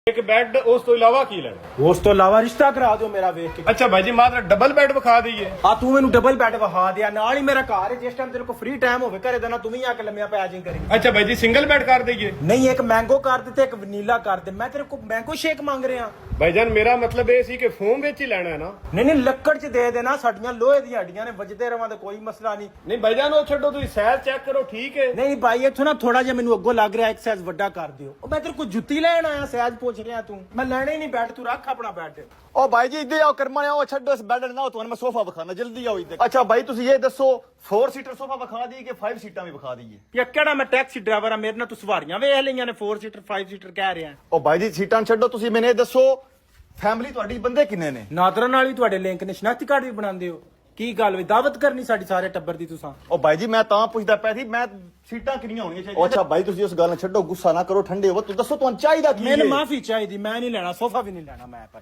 ਇੱਕ ਬੈੱਡ ਉਸ ਤੋਂ ਇਲਾਵਾ ਕੀ ਲੈਣਾ? ਉਸ ਤੋਂ ਇਲਾਵਾ ਰਿਸ਼ਤਾ ਕਰਾ ਦਿਓ ਮੇਰਾ ਵੇਖ ਕੇ। ਅੱਛਾ ਭਾਈ ਜੀ ਮਾत्र ਡਬਲ ਬੈੱਡ ਵਿਖਾ ਦਈਏ? ਆ ਤੂੰ ਮੈਨੂੰ ਡਬਲ ਬੈੱਡ ਵਹਾ ਦਿਆ, ਨਾਲ ਹੀ ਮੇਰਾ ਘਰ ਹੈ, ਜਿਸ ਟਾਈਮ ਤੇਰੇ ਕੋਲ ਫ੍ਰੀ ਟਾਈਮ ਹੋਵੇ ਘਰੇ ਦਾ ਨਾ ਤੂੰ ਵੀ ਆ ਕੇ ਲੰਮਿਆ ਪਿਆ ਜਿੰਗ ਕਰੀ। ਅੱਛਾ ਭਾਈ ਜੀ ਸਿੰਗਲ ਬੈੱਡ ਕਰ ਦਈਏ? ਨਹੀਂ, ਇੱਕ ਮੈਂਗੋ ਕਰ ਦੇ ਤੇ ਇੱਕ ਵਨੀਲਾ ਕਰ ਦੇ। ਮੈਂ ਤੇਰੇ ਕੋਲ ਮੈਂਗੋ ਸ਼ੇਕ ਮੰਗ ਰਿਹਾ। ਭਾਈਜਾਨ ਮੇਰਾ ਮਤਲਬ ਇਹ ਸੀ ਕਿ ਫੋਮ ਵਿੱਚ ਹੀ ਲੈਣਾ ਹੈ ਨਾ? ਨਹੀਂ ਨਹੀਂ, ਲੱਕੜ ਚ ਦੇ ਦੇਣਾ, ਸਾਡੀਆਂ ਲੋਹੇ ਦੀਆਂ ਹੱਡੀਆਂ ਨੇ, ਵੱਜਦੇ ਰਵਾਂ ਤਾਂ ਕੋਈ ਮਸਲਾ ਨਹੀਂ। ਨਹੀਂ ਭਾਈਜਾਨ ਉਹ ਛੱਡੋ, ਤੁਸੀਂ ਸਾਈਜ਼ ਚੈੱਕ ਕਰੋ ਠੀਕ ਹੈ। ਨਹੀਂ ਭਾਈ, ਇੱਥੋਂ ਨਾ ਥੋੜਾ ਜਿਹਾ ਮੈਨੂੰ ਅੱਗੋਂ ਲੱਗ ਰਿਹਾ, ਇੱਕ ਸਾਈਜ਼ ਵੱਡਾ ਕਰ ਦਿਓ। ਉਹ ਮੈਂ ਤੇਰੇ ਕੋਲ ਜੁੱਤੀ ਲੈਣ ਆਇਆ, ਸਾਈਜ਼ ਪੁੱਛ ਰਿਹਾ ਤੂੰ। ਮੈਂ ਲੈਣਾ ਹੀ ਨਹੀਂ ਬੈੱਡ, ਤੂੰ ਰੱਖ ਆਪਣਾ ਬੈੱਡ। ओ भाई जी इधर आओ करमा आओ छड्डो इस बेड ना हो तो मैं सोफा बखाना जल्दी आओ इधर। अच्छा भाई तुसी ये दसो 4 सीटर सोफा बखा दी कि 5 सीटा भी बखा दीए? ਯਾ ਕਿਹੜਾ ਮੈਂ ਟੈਕਸੀ ਡਰਾਈਵਰ ਆ, ਮੇਰੇ ਨਾਲ ਤੂੰ ਸਵਾਰੀਆਂ ਵੇਖ ਲਈਆਂ ਨੇ 4 ਸੀਟਰ 5 ਸੀਟਰ ਕਹਿ ਰਿਹਾ। ओ भाई जी सीटां छड्डो तुसी मैंने दसो फैमिली ਤੁਹਾਡੀ ਬੰਦੇ ਕਿੰਨੇ ਨੇ? ਨਾਦਰਾਂ ਨਾਲ ਹੀ ਤੁਹਾਡੇ ਲਿੰਕ ਨੇ, ਸ਼ਨਾਖਤੀ ਕਾਰਡ ਵੀ ਬਣਾਉਂਦੇ ਹੋ? ਕੀ ਗੱਲ ਵੀ ਦਾਵਤ ਕਰਨੀ ਸਾਡੀ ਸਾਰੇ ਟੱਬਰ ਦੀ ਤੁਸੀਂ? ओ भाई जी मैं ਤਾਂ ਪੁੱਛਦਾ ਪਿਆ ਸੀ ਮੈਂ ਸੀਟਾਂ ਕਿੰਨੀਆਂ ਹੋਣੀਆਂ ਚਾਹੀਦੀਆਂ? ਅੱਛਾ ਭਾਈ ਤੁਸੀਂ ਉਸ ਗੱਲ ਨੂੰ ਛੱਡੋ, ਗੁੱਸਾ ਨਾ ਕਰੋ, ਠੰਡੇ ਹੋ। ਤੂੰ ਦੱਸੋ ਤੁਹਾਨੂੰ ਚਾਹੀਦਾ ਕੀ ਹੈ? ਮੈਨੂੰ ਮਾਫੀ ਚਾਹੀਦੀ, ਮੈਂ ਨਹੀਂ ਲੈਣਾ ਸੋਫਾ ਵੀ ਨਹੀਂ ਲੈਣਾ ਮੈਂ। ਪਰ